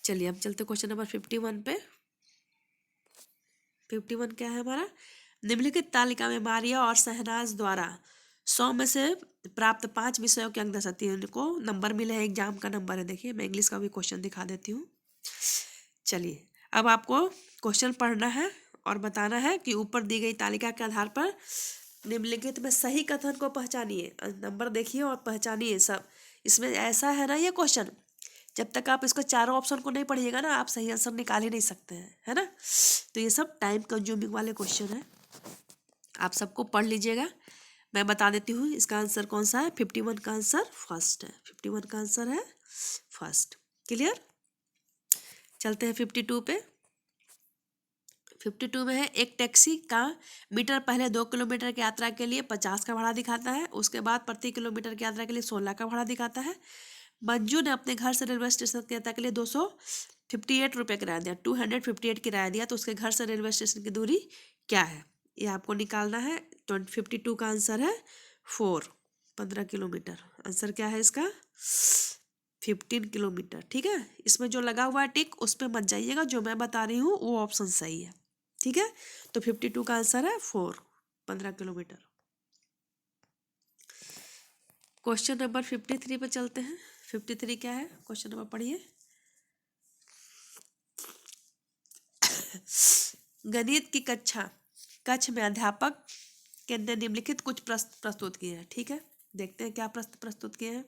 Speaker 1: चलिए हम चलते क्वेश्चन नंबर 51 पे। 51 क्या है हमारा? निम्नलिखित तालिका में मारिया और शहनाज द्वारा 100 में से प्राप्त 5 विषयों के अंक दर्शाती है। उनको नंबर मिले हैं, एग्जाम का नंबर है। देखिए मैं इंग्लिश का भी क्वेश्चन दिखा देती हूँ। चलिए अब आपको क्वेश्चन पढ़ना है और बताना है कि ऊपर दी गई तालिका के आधार पर निम्नलिखित में सही कथन को पहचानिए। नंबर देखिए और पहचानिए सब। इसमें ऐसा है ना ये क्वेश्चन, जब तक आप इसको चारों ऑप्शन को नहीं पढ़िएगा ना, आप सही आंसर निकाल ही नहीं सकते हैं, है ना। तो ये सब टाइम कंज्यूमिंग वाले क्वेश्चन है, आप सबको पढ़ लीजिएगा। मैं बता देती हूँ इसका आंसर कौन सा है। 51 का आंसर फर्स्ट है। 51 का आंसर है फर्स्ट। क्लियर? चलते हैं 52 पे। 52 में है, एक टैक्सी का मीटर पहले 2 किलोमीटर की यात्रा के लिए 50 का भाड़ा दिखाता है, उसके बाद प्रति किलोमीटर की यात्रा के लिए 16 का भाड़ा दिखाता है। मंजू ने अपने घर से रेलवे स्टेशन की यात्रा के लिए 258 रुपये किराया दिया, 258 किराया दिया। तो उसके घर से रेलवे स्टेशन की दूरी क्या है? ये आपको निकालना है। 52 का आंसर है 4, 15 किलोमीटर। आंसर क्या है इसका? 15 किलोमीटर। ठीक है, इसमें जो लगा हुआ है टिक उस पर मत जाइएगा, जो मैं बता रही हूँ वो ऑप्शन सही है। ठीक है, तो 52 का आंसर है 4, 15 किलोमीटर। क्वेश्चन नंबर 53 पे चलते हैं। 53 क्या है? क्वेश्चन नंबर पढ़िए। गणित की कक्ष में अध्यापक के ने निम्नलिखित कुछ प्रश्न प्रस्तुत किए हैं। ठीक है, देखते हैं क्या प्रश्न प्रस्तुत किए हैं।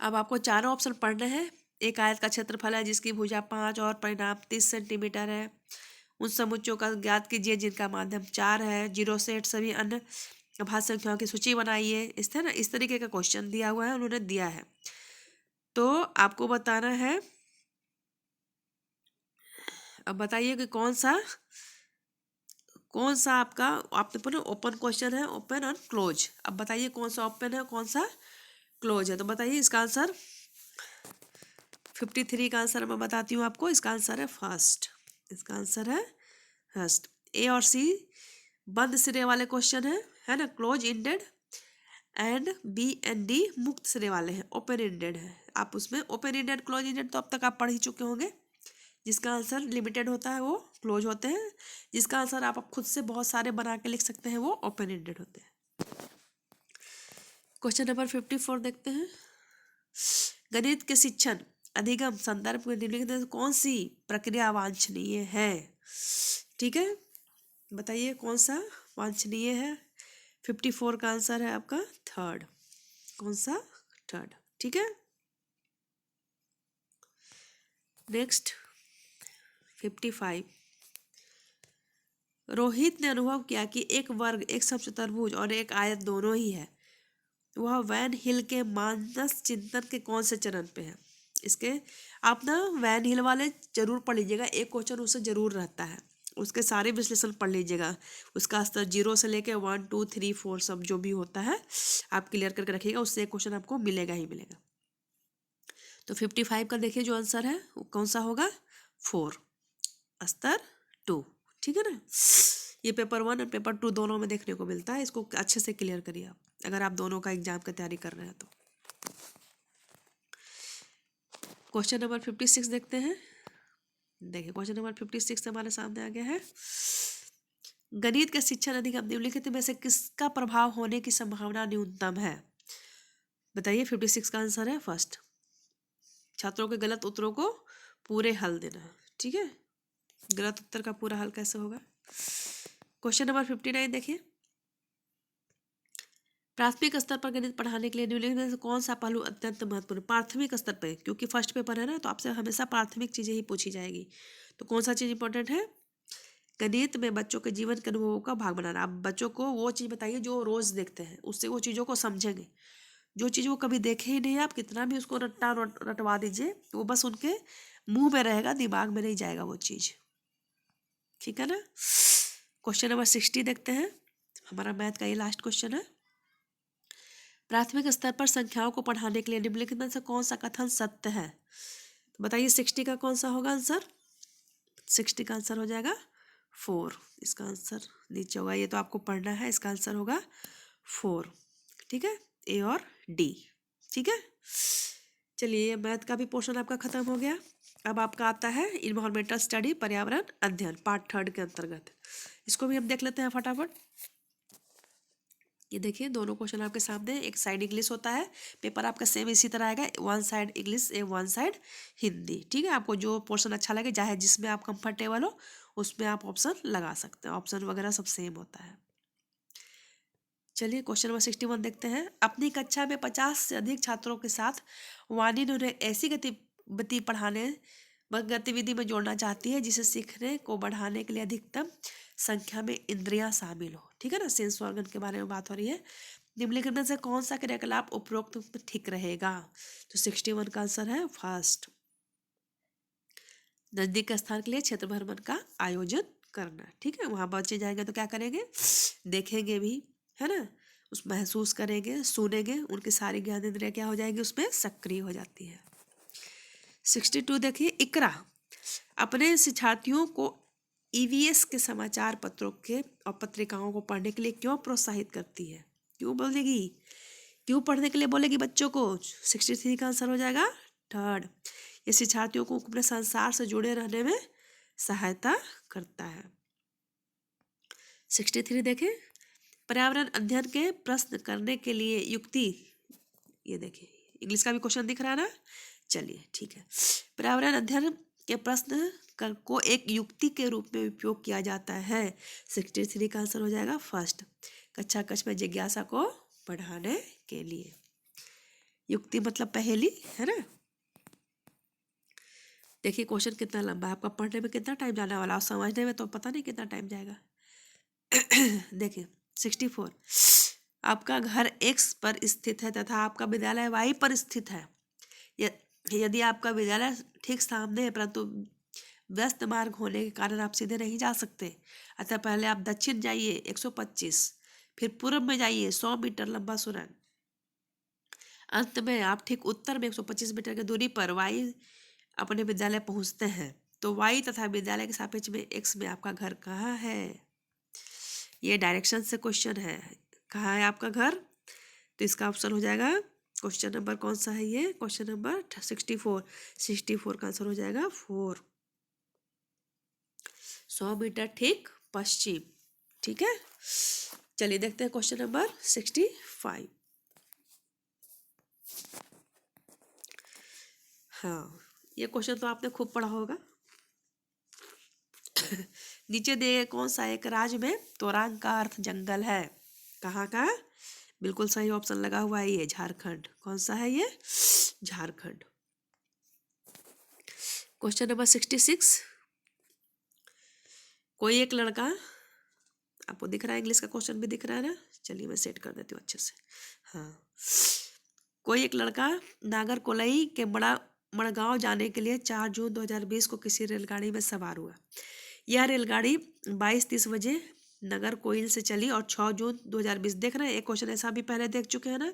Speaker 1: अब आपको चारों ऑप्शन पढ़ने हैं। एक आयत का क्षेत्रफल है जिसकी भुजा 5 और परिमाप 30 सेंटीमीटर है। उन समुच्चयों का ज्ञात कीजिए जिनका माध्यम 4 है। 0 से 8 सभी अन्य अभाज्य संख्याओं की सूची बनाइए। इस तरीके का क्वेश्चन दिया हुआ है, उन्होंने दिया है। तो आपको बताना है, अब बताइए कि कौन सा आपका, आपने पूरा ओपन क्वेश्चन है, ओपन और क्लोज। अब बताइए कौन सा ओपन है कौन सा क्लोज है। तो बताइए इसका आंसर। 53 का आंसर मैं बताती हूँ आपको। इसका आंसर है फर्स्ट। इसका आंसर है फर्स्ट। ए और सी बंद सिरे वाले क्वेश्चन है ना, close ended. And B and D मुक्त सिरे वाले हैं, ओपन इंडेड है। आप उसमें ओपन इंडेड क्लोज इंडेड तो अब तक आप पढ़ ही चुके होंगे। जिसका आंसर लिमिटेड होता है वो क्लोज होते हैं, जिसका आंसर आप खुद से बहुत सारे बना के लिख सकते हैं वो ओपन एंडेड होते हैं। क्वेश्चन नंबर 54 देखते हैं। गणित के शिक्षण अधिगम संदर्भ में निम्नलिखित में कौन सी प्रक्रिया वांछनीय है? ठीक है, बताइए कौन सा वांछनीय है। 54 का आंसर है आपका थर्ड। कौन सा? थर्ड। ठीक है, नेक्स्ट 55। रोहित ने अनुभव किया कि एक वर्ग, एक समचतुर्भुज और एक आयत दोनों ही है। वह वैन हिल के मानस चिंतन के कौन से चरण पे है? इसके आप ना वैन हिल वाले जरूर पढ़ लीजिएगा, एक क्वेश्चन उससे जरूर रहता है। उसके सारे विश्लेषण पढ़ लीजिएगा। उसका स्तर 0 से लेके 1 2 3 4 सब जो भी होता है आप क्लियर करके रखिएगा, उससे एक क्वेश्चन आपको मिलेगा ही मिलेगा। तो 55 का देखिए जो आंसर है वो कौन सा होगा, 4 स्तर 2। ठीक है ना। ये पेपर 1 और पेपर 2 दोनों में देखने को मिलता है, इसको अच्छे से क्लियर करिए आप, अगर आप दोनों का एग्जाम की तैयारी कर रहे हैं तो। क्वेश्चन नंबर 56 देखते हैं। देखिए क्वेश्चन नंबर 56 हमारे सामने आ गया है। गणित के शिक्षण अधिगम निम्नलिखित में से किसका प्रभाव होने की संभावना न्यूनतम है, बताइए। 56 का आंसर है फर्स्ट, छात्रों के गलत उत्तरों को पूरे हल देना। ठीक है, गलत उत्तर का पूरा हल कैसे होगा। क्वेश्चन नंबर 59 देखिए, प्राथमिक स्तर पर गणित पढ़ाने के लिए निम्नलिखित में से कौन सा पहलू अत्यंत महत्वपूर्ण, प्राथमिक स्तर पे, क्योंकि फर्स्ट पेपर है ना तो आपसे हमेशा प्राथमिक चीजें ही पूछी जाएगी। तो कौन सा चीज इंपॉर्टेंट है, गणित में बच्चों के जीवन के अनुभवों का भाग बनाना। आप बच्चों को वो चीज बताइए जो रोज देखते हैं, उससे वो चीजों को समझेंगे। जो चीज वो कभी देखे ही नहीं, आप कितना भी उसको रटवा दीजिए वो बस उनके मुंह में रहेगा, दिमाग में नहीं जाएगा वो चीज। ठीक है ना। क्वेश्चन नंबर 60 देखते हैं, हमारा मैथ का ये लास्ट क्वेश्चन है। प्राथमिक स्तर पर संख्याओं को पढ़ाने के लिए निम्नलिखित में से कौन सा कथन सत्य है, तो बताइए 60 का कौन सा होगा आंसर। 60 का आंसर हो जाएगा 4, इसका आंसर नीचे होगा, ये तो आपको पढ़ना है, इसका आंसर होगा 4। ठीक है, ए और डी। ठीक है, चलिए मैथ का भी पोर्शन आपका खत्म हो गया। अब आपका आता है इन्वायरमेंटल स्टडी, पर्यावरण अध्ययन, पार्ट 3 के अंतर्गत। इसको भी हम देख लेते हैं फटाफट। ये देखिए दोनों क्वेश्चन आपके सामने, एक साइड इंग्लिश होता है, पेपर आपका सेम इसी तरह आएगा, 1 side English one side Hindi. ठीक है, आपको जो पोर्शन अच्छा लगे, चाहे जिसमें आप कंफर्टेबल हो उसमें आप ऑप्शन लगा सकते हैं, ऑप्शन वगैरह सब सेम होता है। चलिए क्वेश्चन नंबर 61 देखते हैं। अपनी कक्षा में 50 से अधिक छात्रों के साथ वाणी ने उन्हें ऐसी गतिविधि पढ़ाने गतिविधि में जोड़ना चाहती है जिसे सीखने को बढ़ाने के लिए अधिकतम संख्या में इंद्रियां शामिल हो। ठीक है ना, सेंस ऑर्गन के बारे में बात हो रही है। निम्नलिखित में से कौन सा क्रियाकलाप उपरोक्त में ठीक रहेगा, तो 61 का आंसर है फर्स्ट, नजदीक के स्थान के लिए क्षेत्र भ्रमण का आयोजन करना। ठीक है, वहां बच्चे जाएंगे तो क्या करेंगे, देखेंगे भी, है ना, उस महसूस करेंगे, सुनेंगे, उनकी सारी ज्ञान इंद्रियां क्या हो जाएगी, उसमें सक्रिय हो जाती है। 62 देखिए, इकरा अपने शिक्षार्थियों को ईवीएस के समाचार पत्रों के और पत्रिकाओं को पढ़ने के लिए क्यों प्रोत्साहित करती है, क्यों बोलेगी, क्यों पढ़ने के लिए बोलेगी बच्चों को। 63 का आंसर हो जाएगा थर्ड, ये शिक्षार्थियों को अपने संसार से जुड़े रहने में सहायता करता है। 63 देखें, पर्यावरण अध्ययन के प्रश्न करने के लिए युक्ति, ये देखिए इंग्लिश का भी क्वेश्चन दिख रहा है ना, चलिए ठीक है। पर्यावरण अध्ययन के प्रश्न को एक युक्ति के रूप में उपयोग किया जाता है। 63 का आंसर हो जाएगा फर्स्ट, कक्षा कक्ष में जिज्ञासा को बढ़ाने के लिए। युक्ति मतलब पहेली, है ना। देखिए क्वेश्चन कितना लंबा है, आपका पढ़ने में कितना टाइम जाने वाला, और समझने में तो पता नहीं कितना टाइम जाएगा। देखिए 64, आपका घर X पर स्थित है तथा आपका विद्यालय Y पर स्थित है। यदि आपका विद्यालय ठीक सामने है परंतु व्यस्त मार्ग होने के कारण आप सीधे नहीं जा सकते, अतः पहले आप दक्षिण जाइए 125, फिर पूर्व में जाइए 100 मीटर लंबा सुरंग, अंत में आप ठीक उत्तर में 125 मीटर की दूरी पर Y अपने विद्यालय पहुंचते हैं। तो Y तथा विद्यालय के सापेक्ष में X में आपका घर कहाँ है, ये डायरेक्शन से क्वेश्चन है, कहाँ है आपका घर, तो इसका ऑप्शन हो जाएगा क्वेश्चन नंबर कौन सा है, ये क्वेश्चन नंबर 64। 64 का आंसर हो जाएगा 4, 100 मीटर ठीक पश्चिम। ठीक है, चलिए देखते हैं क्वेश्चन नंबर 65। हाँ, ये क्वेश्चन तो आपने खूब पढ़ा होगा। नीचे दिए कौन सा एक राज्य में तोरांग का अर्थ जंगल है, कहाँ का, बिल्कुल सही ऑप्शन लगा हुआ है, ये झारखंड। कौन सा है ये, झारखंड। क्वेश्चन नंबर 66, कोई एक लड़का, आपको दिख रहा है इंग्लिश का क्वेश्चन भी दिख रहा है ना, चलिए मैं सेट कर देती हूँ अच्छे से। हाँ, कोई एक लड़का नागरकोइल के मड़गांव जाने के लिए 4 जून 2020 को किसी रेलगाड़ी में सवार हुआ। यह रेलगाड़ी 22:30 बजे नगर कोइल से चली और 6 जून 2020, देख रहे हैं एक क्वेश्चन ऐसा भी पहले देख चुके हैं ना,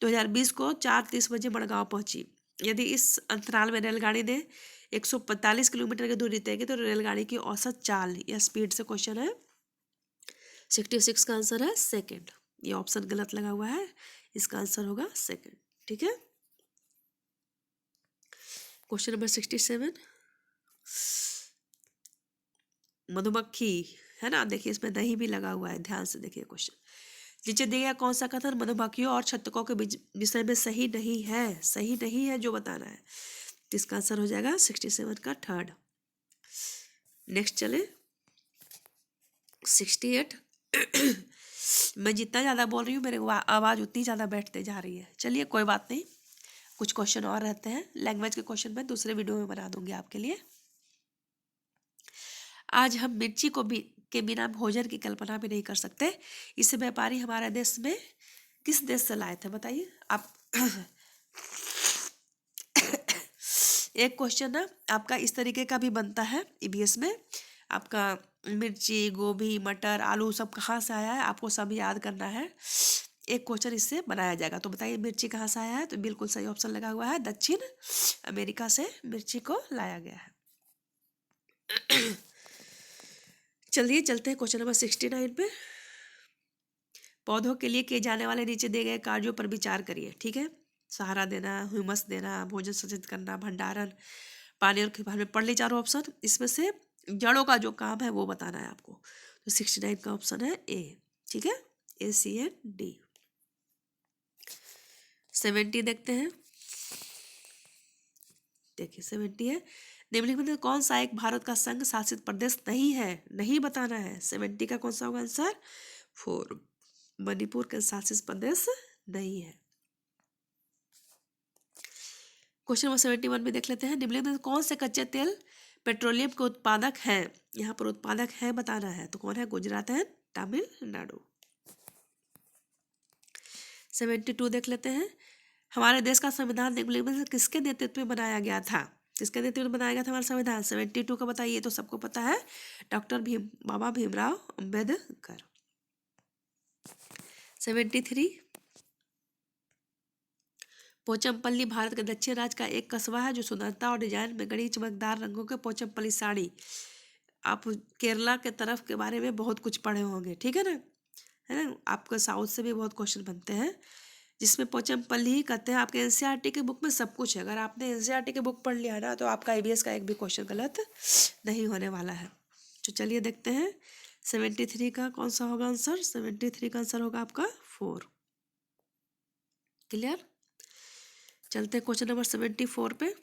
Speaker 1: 2020 को 4:30 बजे मड़गांव पहुंची। यदि इस अंतराल में रेलगाड़ी ने 145 किलोमीटर की दूरी तय की तो रेलगाड़ी की औसत चाल या स्पीड से क्वेश्चन है। 66 का आंसर है सेकंड। ये ऑप्शन गलत लगा हुआ है, इसका आंसर होगा सेकंड। ठीक है, क्वेश्चन नंबर 67, मधुमक्खी है ना, देखिए इसमें दही भी लगा हुआ है, ध्यान से देखिए क्वेश्चन। नीचे दिया गया कौन सा कथन मधुमक्खियों और छत्तकों के विषय में सही नहीं है, सही नहीं है जो बताना है, तो इसका आंसर हो जाएगा 67 का थर्ड। नेक्स्ट चले 68। मैं जितना ज़्यादा बोल रही हूँ मेरे आवाज़ उतनी ज़्यादा बैठते जा रही है। चलिए कोई बात नहीं, कुछ क्वेश्चन और रहते हैं, लैंग्वेज के क्वेश्चन मैं दूसरे वीडियो में बना दूंगी आपके लिए। आज हम मिर्ची के बिना भोजन की कल्पना भी नहीं कर सकते। इसे व्यापारी हमारे देश में किस देश से लाए थे बताइए आप। एक क्वेश्चन ना आपका इस तरीके का भी बनता है ईवीएस में, आपका मिर्ची, गोभी, मटर, आलू सब कहाँ से आया है आपको सब याद करना है। एक क्वेश्चन इससे बनाया जाएगा, तो बताइए मिर्ची कहाँ से आया है, तो बिल्कुल सही ऑप्शन लगा हुआ है, दक्षिण अमेरिका से मिर्ची को लाया गया है। चलिए चलते हैं क्वेश्चन नंबर 69 पे। पौधों के लिए किए जाने वाले नीचे दिए गए कार्यों पर विचार करिए। ठीक है, सहारा देना, ह्यूमस देना, भोजन संचित करना, भंडारण, पानी और खिपार में पढ़ ली चारों ऑप्शन। इसमें से जड़ों का जो काम है वो बताना है आपको, तो 69 का ऑप्शन है ए। ठीक है, ACND। 70 देखते हैं, देखिए 70 है, निम्नलिखित में कौन सा एक भारत का संघ शासित प्रदेश नहीं है, नहीं बताना है। 70 का कौन सा होगा आंसर, 4, मणिपुर का शासित प्रदेश नहीं है। क्वेश्चन नंबर 71 में देख लेते हैं, निम्नलिखित में कौन से कच्चे तेल पेट्रोलियम के उत्पादक हैं, यहाँ पर उत्पादक है बताना है, तो कौन है, गुजरात है, तमिलनाडु। 72 देख लेते हैं, हमारे देश का संविधान निम्नलिखित में से किसके नेतृत्व में बनाया गया था, किसके नेतृत्व में बनाया गया था हमारा संविधान। 72 का बताइए, तो सबको पता है, डॉक्टर बाबा भीमराव अंबेडकर। 73, पोचमपल्ली भारत के दक्षिण राज्य का एक कस्बा है जो सुंदरता और डिजाइन में गड़ी चमकदार रंगों के पोचमपल्ली साड़ी, आप केरला के तरफ के बारे में बहुत कुछ पढ़े होंगे, ठीक है ना, आपके साउथ से भी बहुत क्वेश्चन बनते हैं जिसमें पोचमपल्ली ही कहते हैं। आपके एनसीईआरटी के बुक में सब कुछ है, अगर आपने एनसीईआरटी के बुक पढ़ लिया ना तो आपका ईवीएस का एक भी क्वेश्चन गलत नहीं होने वाला है। तो चलिए देखते हैं 73 का कौन सा होगा आंसर। 73 का आंसर होगा आपका 4। क्लियर, चलते हैं क्वेश्चन नंबर 74 पे।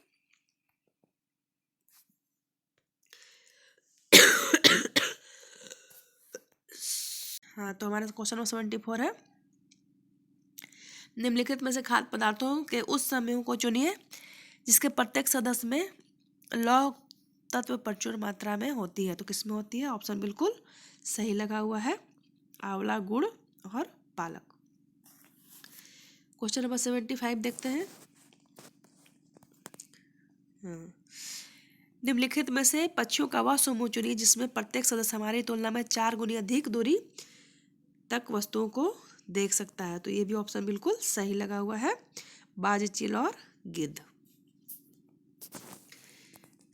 Speaker 1: हाँ, तो हमारा क्वेश्चन नंबर 74 है, निम्नलिखित में से खाद्य पदार्थों के उस समूह को चुनिए जिसके प्रत्येक सदस्य में लौह तत्व प्रचुर मात्रा में होती है, तो किसमें होती है, ऑप्शन बिल्कुल सही लगा हुआ है, आंवला, गुड़ और पालक। क्वेश्चन नंबर 75 देखते हैं, निम्नलिखित में से पक्षियों का वह समूह चुनिए जिसमें प्रत्येक सदस्य हमारी तुलना में 4 गुनी अधिक दूरी तक वस्तुओं को देख सकता है, तो ये भी ऑप्शन बिल्कुल सही लगा हुआ है, बाज, चील और गिद्ध।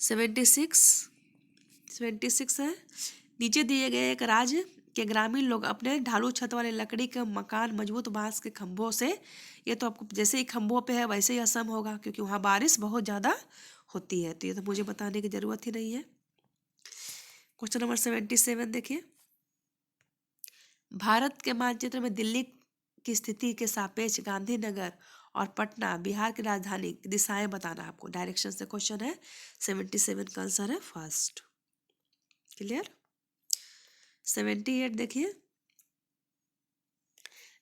Speaker 1: 76 है, नीचे दिए गए एक राज्य के ग्रामीण लोग अपने ढालू छत वाले लकड़ी के मकान मजबूत बांस के खंभों से, ये तो आपको जैसे ही खंभों पे है वैसे ही असम होगा क्योंकि वहाँ बारिश बहुत ज़्यादा होती है, तो ये तो मुझे बताने की ज़रूरत ही नहीं है। क्वेश्चन नंबर 77 देखिए, भारत के मानचित्र में दिल्ली की स्थिति के सापेक्ष गांधीनगर और पटना बिहार की राजधानी की दिशाएं बताना आपको, डायरेक्शन से क्वेश्चन है। 77 का आंसर है फर्स्ट। क्लियर। 78 देखिए,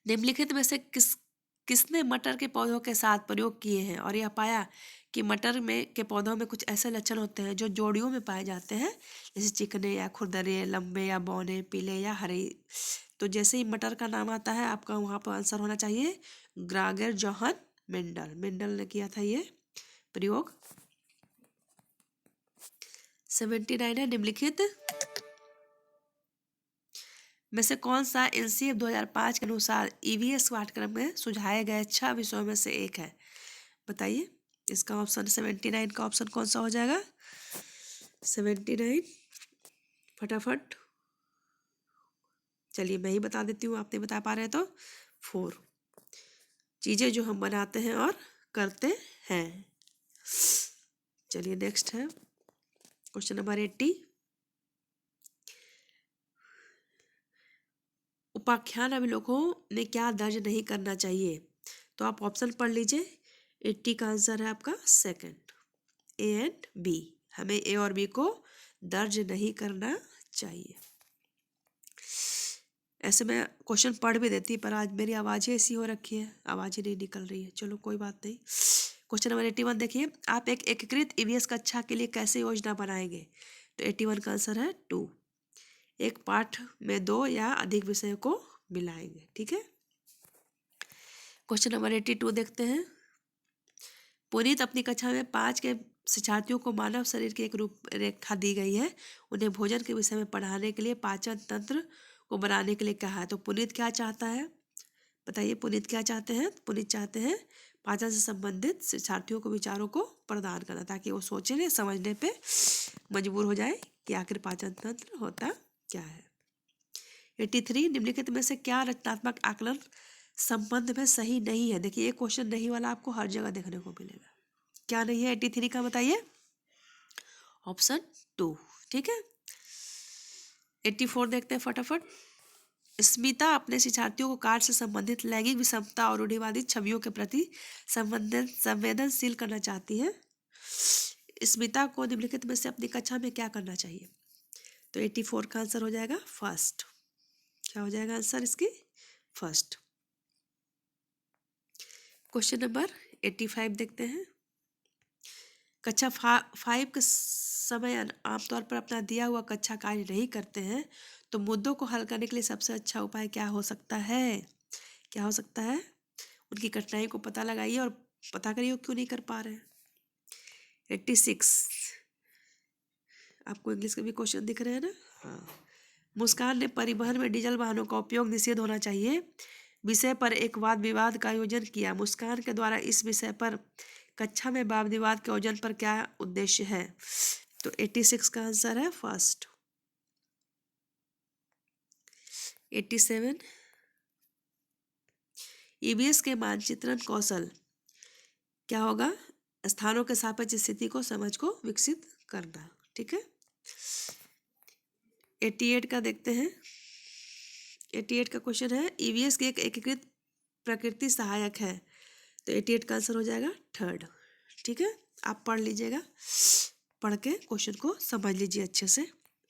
Speaker 1: निम्नलिखित में से किसने मटर के पौधों के साथ प्रयोग किए हैं और यह पाया कि मटर में के पौधों में कुछ ऐसे लक्षण होते हैं जो जोड़ियों में पाए जाते हैं, जैसे चिकने या खुरदरे, लंबे या बौने, पीले या हरे। तो जैसे ही मटर का नाम आता है आपका वहाँ पर आंसर होना चाहिए ग्रागर जोहन मेंडल ने किया था ये प्रयोग। 79 है, निम्नलिखित में से कौन सा एनसीएफ 2005 के अनुसार ईवीएस पाठ्यक्रम में सुझाए गए 6 विषयों में से एक है? बताइए। इसका ऑप्शन 79 का ऑप्शन कौन सा हो जाएगा? 79 फटाफट, चलिए मैं ही बता देती हूँ, आप नहीं बता पा रहे तो 4 चीजें जो हम बनाते हैं और करते हैं। चलिए नेक्स्ट है क्वेश्चन नंबर 80। उपाख्यान अभिलेखों में क्या दर्ज नहीं करना चाहिए? तो आप ऑप्शन पढ़ लीजिए। 80 का आंसर है आपका सेकंड, ए एंड बी। हमें ए और बी को दर्ज नहीं करना चाहिए। ऐसे मैं क्वेश्चन पढ़ भी देती, पर आज मेरी आवाज़ ही ऐसी हो रखी है, आवाज़ ही नहीं निकल रही है। चलो कोई बात नहीं। क्वेश्चन नंबर 81 देखिए, आप एक एकीकृत ईवीएस कक्षा के लिए कैसे योजना बनाएंगे? तो 81 का आंसर है 2। एक पाठ में 2 या अधिक विषयों को मिलाएंगे। ठीक है। क्वेश्चन नंबर 82 देखते हैं। पुनीत अपनी कक्षा में 5 के शिक्षार्थियों को मानव शरीर की एक रूपरेखा दी गई है। उन्हें भोजन के विषय में पढ़ाने के लिए पाचन तंत्र को बनाने के लिए कहा है। तो पुनीत क्या चाहता है? बताइए, पुनीत क्या चाहते हैं? पुनीत चाहते हैं पाचन से संबंधित शिक्षार्थियों को विचारों को प्रदान करना, ताकि वो सोचने समझने पे मजबूर हो जाए कि आखिर पाचन तंत्र होता क्या है। 83, निम्नलिखित में से क्या रचनात्मक आकलन संबंध में सही नहीं है? देखिए, ये क्वेश्चन नहीं वाला आपको हर जगह देखने को मिलेगा। क्या नहीं है 83 का? बताइए। ऑप्शन 2। ठीक है। 84 देखते हैं फटाफट। स्मिता अपने शिक्षार्थियों को कार्य से संबंधित लैंगिक विषमता और रूढ़िवादी छवियों के प्रति संवेदनशील करना चाहती है। स्मिता को निम्नलिखित में से अपनी कक्षा में क्या करना चाहिए? तो 84 का आंसर हो जाएगा फर्स्ट। क्या हो जाएगा आंसर इसकी? फर्स्ट। क्वेश्चन नंबर 85 देखते हैं। कक्षा 5 के समय आमतौर पर अपना दिया हुआ कक्षा कार्य नहीं करते हैं, तो मुद्दों को हल करने के लिए सबसे अच्छा उपाय क्या हो सकता है? क्या हो सकता है? उनकी कठिनाई को पता लगाइए और पता करिए क्यों नहीं कर पा रहे हैं। 86, आपको इंग्लिश के भी क्वेश्चन दिख रहे हैं ना? हाँ। मुस्कान ने परिवहन में डीजल वाहनों का उपयोग निषेध होना चाहिए विषय पर एक वाद विवाद का आयोजन किया। मुस्कान के द्वारा इस विषय पर कक्षा में वाद विवाद के आयोजन पर क्या उद्देश्य है? तो 86 का आंसर है फर्स्ट। 87, ईवीएस के मानचित्रण कौशल क्या होगा? स्थानों के सापेक्ष स्थिति को समझ को विकसित करना। ठीक है। 88 का देखते हैं। 88 का क्वेश्चन है, ईवीएस की एक एकीकृत प्रकृति सहायक है। तो 88 का आंसर हो जाएगा थर्ड। ठीक है। आप पढ़ लीजिएगा, पढ़ के क्वेश्चन को समझ लीजिए अच्छे से।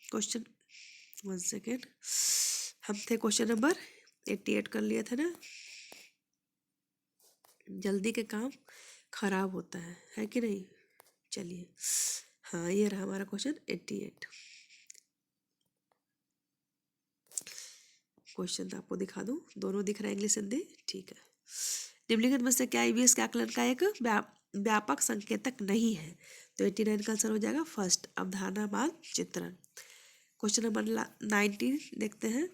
Speaker 1: क्वेश्चन 1 सेकेंड, हम थे क्वेश्चन नंबर 88 कर लिए थे ना। जल्दी के काम खराब होता है कि नहीं? चलिए, हाँ ये रहा हमारा क्वेश्चन 88। क्वेश्चन आपको दिखा दूं, दोनों दिख रहा है इंग्लिश हिंदी। ठीक है। निम्नलिखित में से क्या ईवीएस के आकलन का एक व्यापक संकेतक नहीं है? तो 89 का आंसर हो जाएगा फर्स्ट, अवधारणा मानचित्रण। क्वेश्चन नंबर 19 देखते हैं।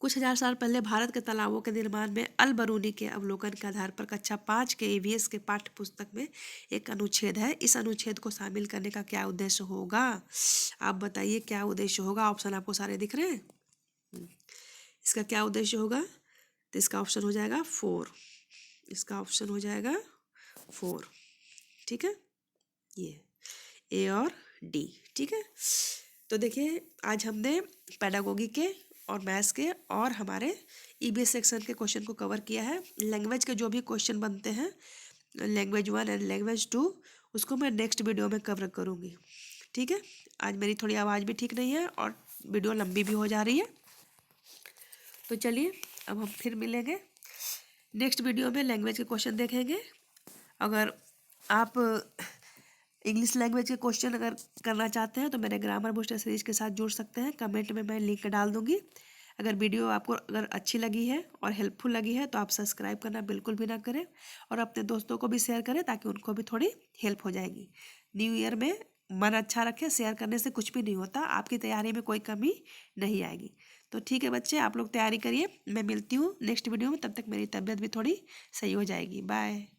Speaker 1: कुछ हजार साल पहले भारत के तालाबों के निर्माण में अल बरूनी के अवलोकन के आधार पर कक्षा 5 के ईवीएस के पाठ्य पुस्तक में एक अनुच्छेद है। इस अनुच्छेद को शामिल करने का क्या उद्देश्य होगा? आप बताइए क्या उद्देश्य होगा। ऑप्शन आपको सारे दिख रहे हैं। इसका क्या उद्देश्य होगा? तो इसका ऑप्शन हो जाएगा 4। इसका ऑप्शन हो जाएगा 4। ठीक है, ये ए और डी। ठीक है। तो देखिए, आज हमने पेडागोगी के और मैथ्स के और हमारे ईवीएस सेक्शन के क्वेश्चन को कवर किया है। लैंग्वेज के जो भी क्वेश्चन बनते हैं, लैंग्वेज 1 एंड लैंग्वेज 2, उसको मैं नेक्स्ट वीडियो में कवर करूँगी। ठीक है। आज मेरी थोड़ी आवाज़ भी ठीक नहीं है और वीडियो लंबी भी हो जा रही है। तो चलिए, अब हम फिर मिलेंगे नेक्स्ट वीडियो में, लैंग्वेज के क्वेश्चन देखेंगे। अगर आप इंग्लिश लैंग्वेज के क्वेश्चन अगर करना चाहते हैं तो मेरे ग्रामर बूस्टर सीरीज के साथ जुड़ सकते हैं। कमेंट में मैं लिंक डाल दूंगी। अगर वीडियो आपको अगर अच्छी लगी है और हेल्पफुल लगी है तो आप सब्सक्राइब करना बिल्कुल भी ना करें और अपने दोस्तों को भी शेयर करें, ताकि उनको भी थोड़ी हेल्प हो जाएगी। न्यू ईयर में मन अच्छा रखें, शेयर करने से कुछ भी नहीं होता, आपकी तैयारी में कोई कमी नहीं आएगी। तो ठीक है बच्चे, आप लोग तैयारी करिए, मैं मिलती हूँ नेक्स्ट वीडियो में, तब तक मेरी तबीयत भी थोड़ी सही हो जाएगी। बाय।